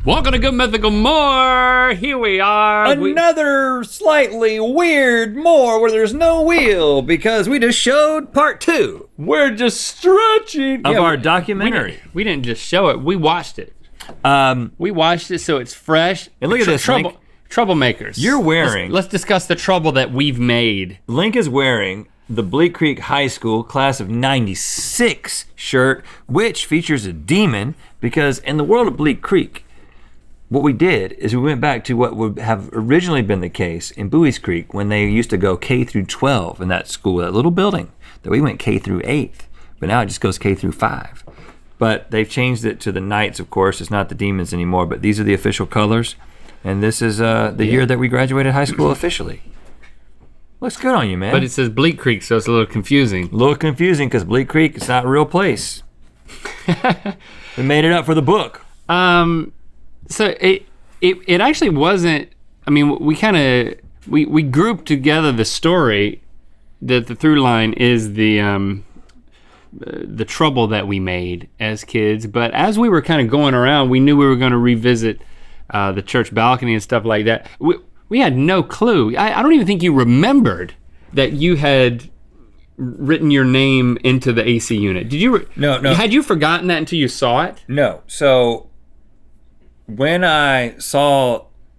Welcome to Good Mythical More. Here we are. Another slightly weird more where there's no wheel because we just showed part 2. We're just stretching of our documentary. We didn't just show it. We watched it. We watched it so it's fresh. And look at this, Link. Troublemakers. You're wearing. Let's discuss the trouble that we've made. Link is wearing the Bleak Creek High School class of '96 shirt, which features a demon because in the world of Bleak Creek, what we did is we went back to what would have originally been the case in Bowie's Creek when they used to go K through 12 in that school, that little building that we went K through 8th, but now it just goes K through 5. But they've changed it to the Knights, of course. It's not the demons anymore, but these are the official colors. And this is the year that we graduated high school officially. Looks good on you, man. But it says Bleak Creek, so it's a little confusing. A little confusing because Bleak Creek is not a real place. We made it up for the book. So it actually wasn't. I mean, we grouped together the story that the through line is the trouble that we made as kids. But as we were kind of going around, we knew we were going to revisit the church balcony and stuff like that. We had no clue. I don't even think you remembered that you had written your name into the AC unit. Did you? No. Had you forgotten that until you saw it? No. So when I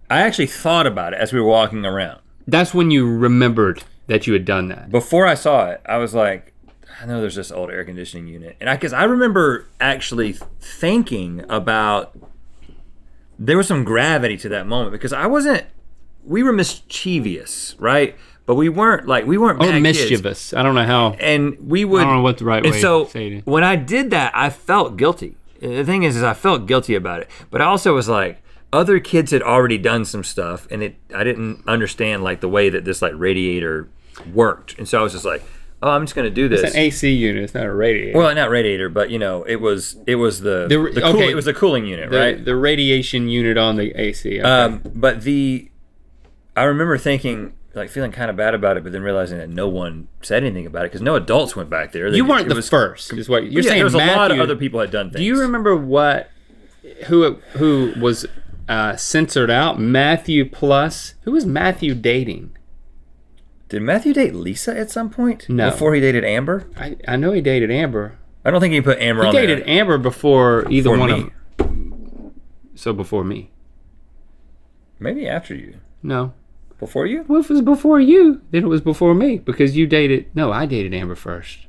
actually thought about it as we were walking around. That's when you remembered that you had done that. Before I saw it, I was like, I know there's this old air conditioning unit. And because I remember actually thinking about, there was some gravity to that moment because we were mischievous, right? But we weren't bad mischievous. Kids. I don't know how. And we would. I don't know what the right way to say it. When I did that, I felt guilty. The thing is I felt guilty about it. But I also was like, other kids had already done some stuff, and I didn't understand like the way that this like radiator worked. And so I was just like, oh, I'm just gonna do this. It's an AC unit. It's not a radiator. Well, not radiator, but it was the it was the cooling unit, right? The radiation unit on the AC. Okay. But I remember thinking, like feeling kind of bad about it, but then realizing that no one said anything about it because no adults went back there. You weren't the first, is what you're saying. There was a lot of other people had done things. Do you remember who was censored out? Matthew plus. Who was Matthew dating? Did Matthew date Lisa at some point? No. Before he dated Amber? I know he dated Amber. I don't think he put Amber on there. He dated Amber before either one of them. So before me. Maybe after you. No. Before you? Well, if it was before you, then it was before me because you dated. No, I dated Amber first.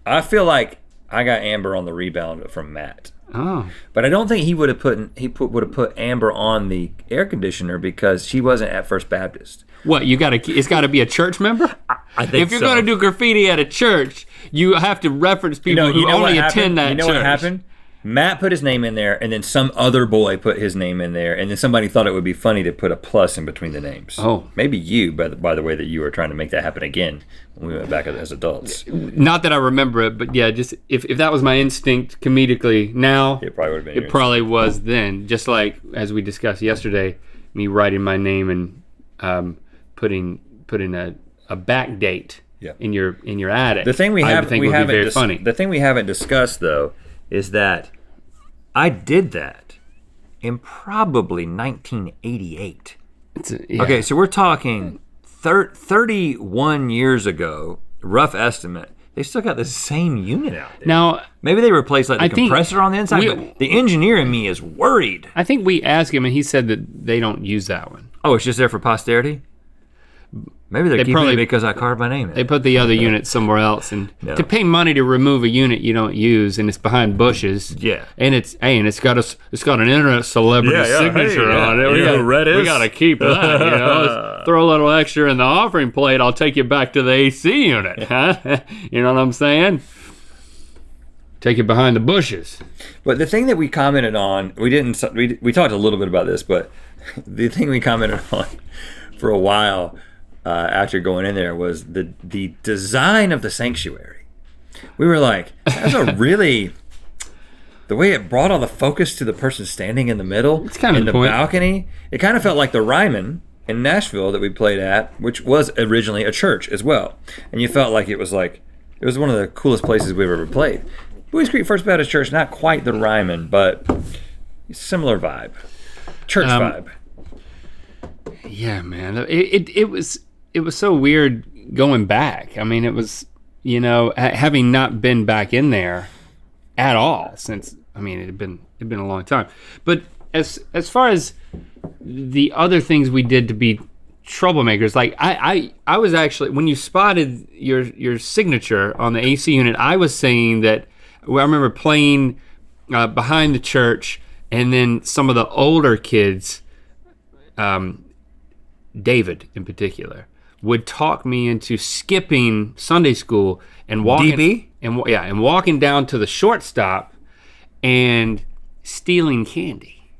I feel like I got Amber on the rebound from Matt. Oh. But I don't think he would have put Amber on the air conditioner because she wasn't at First Baptist. What, it's got to be a church member? I think if you're going to do graffiti at a church, you have to reference people who only attend that church. You know what happened? Matt put his name in there, and then some other boy put his name in there, and then somebody thought it would be funny to put a plus in between the names. Oh. Maybe you, by the way that you were trying to make that happen again when we went back as adults. Not that I remember it, but yeah, just if that was my instinct comedically now, it probably would have been. It probably was then. Just like as we discussed yesterday, me writing my name and putting a back date in your attic. The thing funny. The thing we haven't discussed though is that I did that in probably 1988. Okay, so we're talking 31 years ago, rough estimate. They still got the same unit out there. Now, maybe they replaced the compressor on the inside, but the engineer in me is worried. I think we asked him and he said that they don't use that one. Oh, it's just there for posterity? Maybe they're keeping it because I carved my name in it. They put the other unit somewhere else, and to pay money to remove a unit you don't use, and it's behind bushes. Yeah, and it's got an internet celebrity signature on it. We got to keep that. Throw a little extra in the offering plate. I'll take you back to the AC unit. Huh? You know what I'm saying? Take it behind the bushes. But the thing that we commented on, we talked a little bit about this, but the thing we commented on for a while. After going in there was the design of the sanctuary. We were like, that's a really, the way it brought all the focus to the person standing in the middle, it's kind of in the balcony. It kind of felt like the Ryman in Nashville that we played at, which was originally a church as well. And you felt like it was one of the coolest places we've ever played. Bowie's Creek First Baptist Church, not quite the Ryman, but Similar vibe. Church vibe. Yeah, man. It was so weird going back. I mean, it was, you know, having not been back in there at all since, I mean, it'd been a long time. But as far as the other things we did to be troublemakers, like I was actually, when you spotted your signature on the AC unit, I was saying that, well, I remember playing behind the church, and then some of the older kids, David in particular, would talk me into skipping Sunday school and walking DB? and walking down to the shortstop and stealing candy.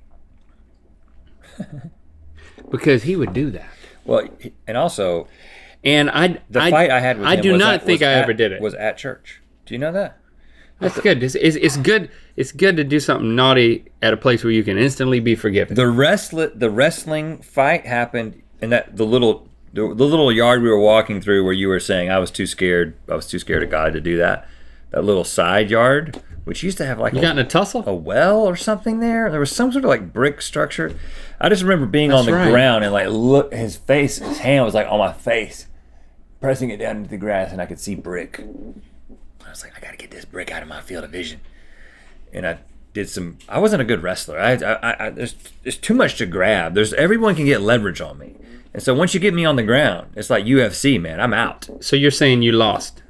Because he would do that. Well, and also, and the fight I had with him I do not think I ever did it. Was at church. Do you know that? That's good. It's good. It's good to do something naughty at a place where you can instantly be forgiven. The wrestling fight happened in the little yard we were walking through, where you were saying I was too scared of God to do that. That little side yard, which used to have like you got in a tussle, a well or something there. There was some sort of like brick structure. I just remember being on the ground and like look, his hand was like on my face, pressing it down into the grass, and I could see brick. I was like, I gotta get this brick out of my field of vision. And I wasn't a good wrestler. There's too much to grab. Everyone can get leverage on me. And so once you get me on the ground, it's like UFC, man, I'm out. So you're saying you lost?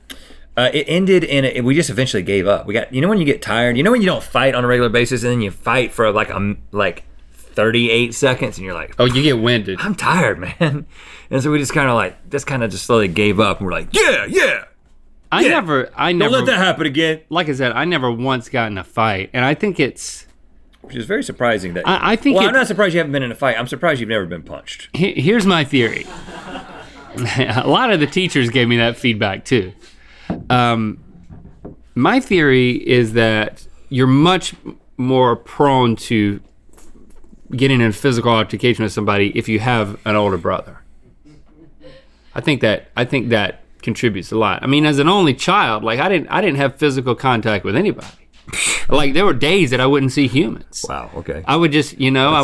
It ended we just eventually gave up. When you get tired, when you don't fight on a regular basis and then you fight for like 38 seconds and you're like, oh, you get winded. I'm tired, man. And so we just kind of just slowly gave up, and we're like, yeah. I never don't let that happen again. Like I said, I never once got in a fight, and I think which is very surprising that. I'm not surprised you haven't been in a fight. I'm surprised you've never been punched. Here's my theory. A lot of the teachers gave me that feedback too. My theory is that you're much more prone to getting in a physical altercation with somebody if you have an older brother. I think that contributes a lot. I mean, as an only child, like I didn't have physical contact with anybody. Like there were days that I wouldn't see humans. Wow. Okay. I would just, I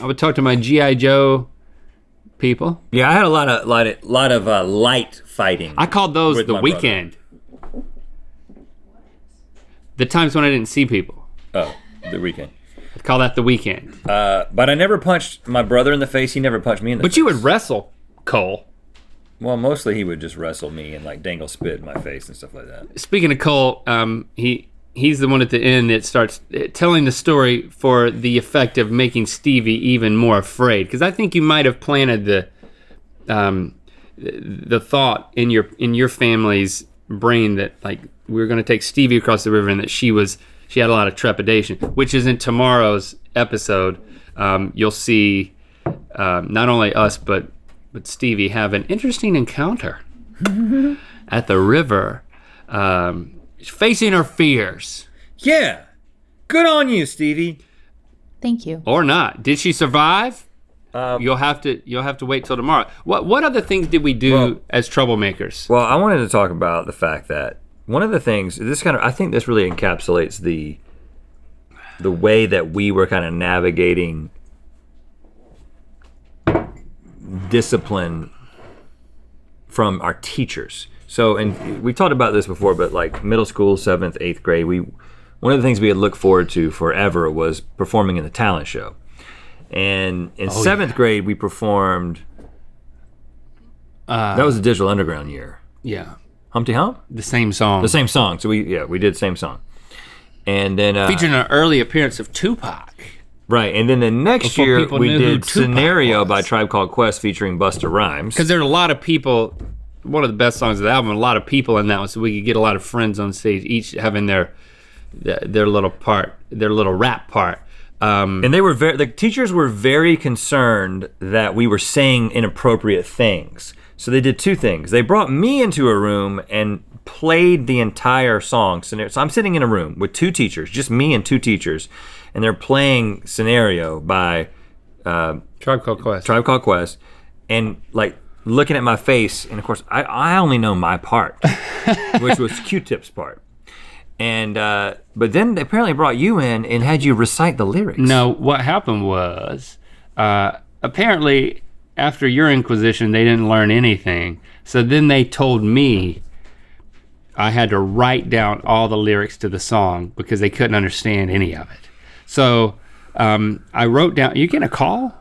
would talk to my GI Joe people. Yeah, I had a lot of light fighting. I called those the weekend. Brother. The times when I didn't see people. Oh, the weekend. I'd call that the weekend. But I never punched my brother in the face. He never punched me in the face. But you would wrestle, Cole. Well, mostly he would just wrestle me and like dangle spit in my face and stuff like that. Speaking of Cole, he's the one at the end that starts telling the story for the effect of making Stevie even more afraid. Because I think you might have planted the thought in your family's brain that like we were going to take Stevie across the river, and that she had a lot of trepidation, which is in tomorrow's episode. You'll see not only us but Stevie have an interesting encounter at the river, facing her fears. Yeah, good on you, Stevie. Thank you. Or not? Did she survive? You'll have to wait till tomorrow. What other things did we do as troublemakers? Well, I wanted to talk about the fact that one of the things I think this really encapsulates the way that we were kind of navigating discipline from our teachers. So, and we talked about this before, but like middle school, 7th, 8th grade, one of the things we had looked forward to forever was performing in the talent show. And in 7th grade, we performed. That was the Digital Underground year. Yeah. Humpty Hump? The same song. So we did the same song. And then featuring an early appearance of Tupac. Right, and then the next year we did Scenario by Tribe Called Quest featuring Busta Rhymes. Because there are a lot of people, one of the best songs of the album, a lot of people in that one, so we could get a lot of friends on stage, each having their little part, their little rap part. And the teachers were very concerned that we were saying inappropriate things. So they did two things. They brought me into a room and played the entire song. So I'm sitting in a room with two teachers, just me and two teachers, and they're playing Scenario by Tribe Called Quest, and like looking at my face, and of course I only know my part, which was Q-Tip's part. And but then they apparently brought you in and had you recite the lyrics. No, what happened was, apparently after your Inquisition, they didn't learn anything. So then they told me I had to write down all the lyrics to the song because they couldn't understand any of it. So I wrote down, you getting a call?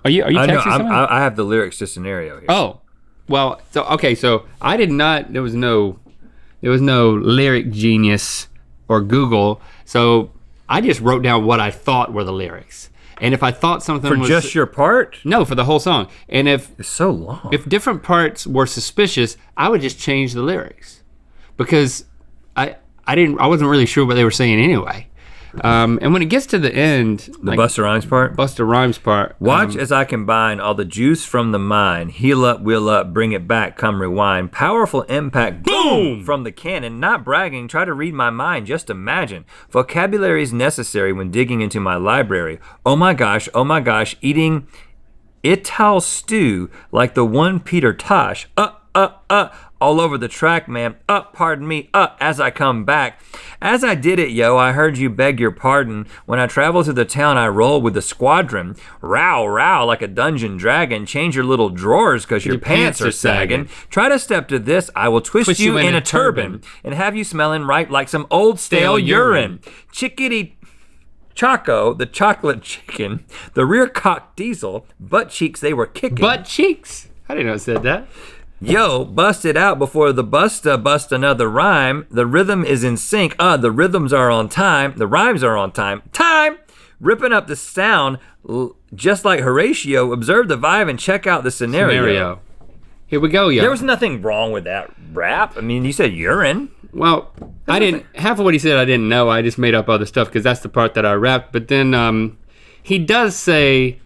Are you texting someone? I have the lyrics to Scenario here. Oh, well, so I did not, there was no lyric genius or Google. So I just wrote down what I thought were the lyrics. And if I thought something for was just your part? No, for the whole song. And if it's so long. If different parts were suspicious, I would just change the lyrics because I wasn't really sure what they were saying anyway. And when it gets to the end, the Busta Rhymes part. Watch as I combine all the juice from the mine. Heal up, wheel up, bring it back, come rewind. Powerful impact, boom, from the cannon. Not bragging, try to read my mind, just imagine. Vocabulary is necessary when digging into my library. Oh my gosh, eating Ital stew like the one Peter Tosh. All over the track, man. Pardon me, as I come back. As I did it, yo, I heard you beg your pardon. When I travel to the town, I roll with the squadron. Row, like a dungeon dragon. Change your little drawers, cause your pants are sagging. Try to step to this, I will twist you in a turban. And have you smelling right like some old stale urine. Chickadee Choco, the chocolate chicken, the rear cock diesel, butt cheeks they were kicking. Butt cheeks? I didn't know it said that. Yo, bust it out before the bust another rhyme. The rhythm is in sync. The rhythms are on time. The rhymes are on time. Ripping up the sound just like Horatio. Observe the vibe and check out the scenario. Here we go, yo. There was nothing wrong with that rap. I mean, you said urine. Well, half of what he said I didn't know. I just made up other stuff because that's the part that I rapped. But then he does say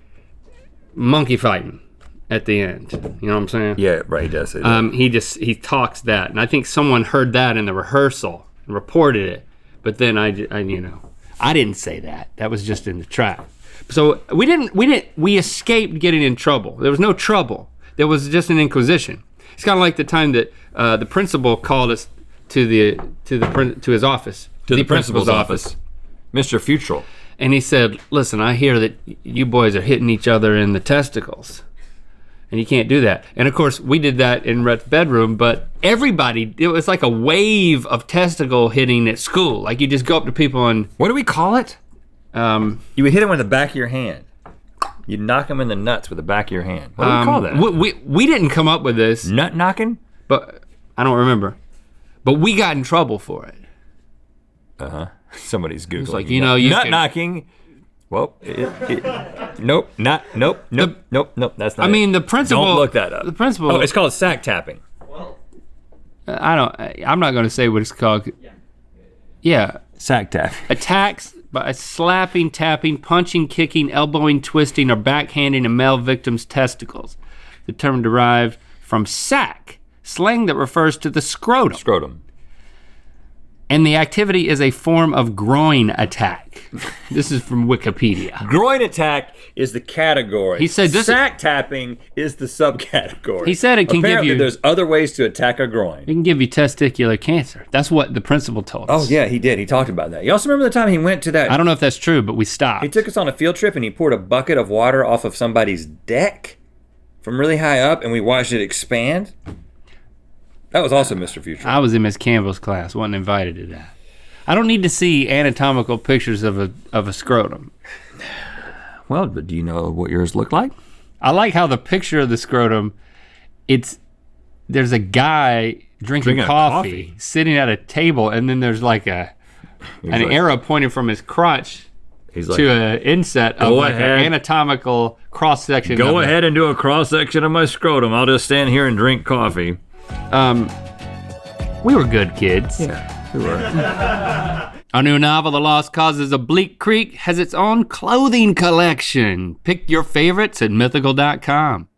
monkey fighting at the end. You know what I'm saying? Yeah, right, he does say that. He talks that. And I think someone heard that in the rehearsal and reported it. But then I didn't say that. That was just in the track. So we escaped getting in trouble. There was no trouble. There was just an inquisition. It's kind of like the time that the principal called us to his office. To the principal's office. Mr. Futrell. And he said, listen, I hear that you boys are hitting each other in the testicles. And you can't do that. And of course, we did that in Rhett's bedroom, but everybody, it was like a wave of testicle hitting at school. Like you just go up to people and... What do we call it? You would hit them with the back of your hand. You'd knock them in the nuts with the back of your hand. What do we call that? We didn't come up with this. Nut knocking? But I don't remember. But we got in trouble for it. Somebody's Googling. It's like, you nut knocking. Well, nope, that's not I mean, the principal... Don't look that up. The principal... Oh, it's called sack tapping. I'm not gonna say what it's called. Yeah. Sack tap. Attacks by slapping, tapping, punching, kicking, elbowing, twisting, or backhanding a male victim's testicles. The term derived from sack, slang that refers to the scrotum. And the activity is a form of groin attack. This is from Wikipedia. Groin attack is the category. He said sack tapping is the subcategory. He said it can Apparently give you... there's other ways to attack a groin. It can give you testicular cancer. That's what the principal told us. Oh yeah, he did. He talked about that. You also remember the time he went to that... I don't know if that's true, but we stopped. He took us on a field trip and he poured a bucket of water off of somebody's deck from really high up and we watched it expand. That was also Mr. Futrell. I was in Miss Campbell's class, wasn't invited to that. I don't need to see anatomical pictures of a scrotum. Well, but do you know what yours look like? I like how the picture of the scrotum, there's a guy drinking coffee sitting at a table, and then there's like an arrow pointing from his crotch to an inset of like an anatomical cross section. Go ahead and do a cross section of my scrotum. I'll just stand here and drink coffee. We were good kids. Yeah, we were. Our new novel, The Lost Causes of Bleak Creek, has its own clothing collection. Pick your favorites at mythical.com.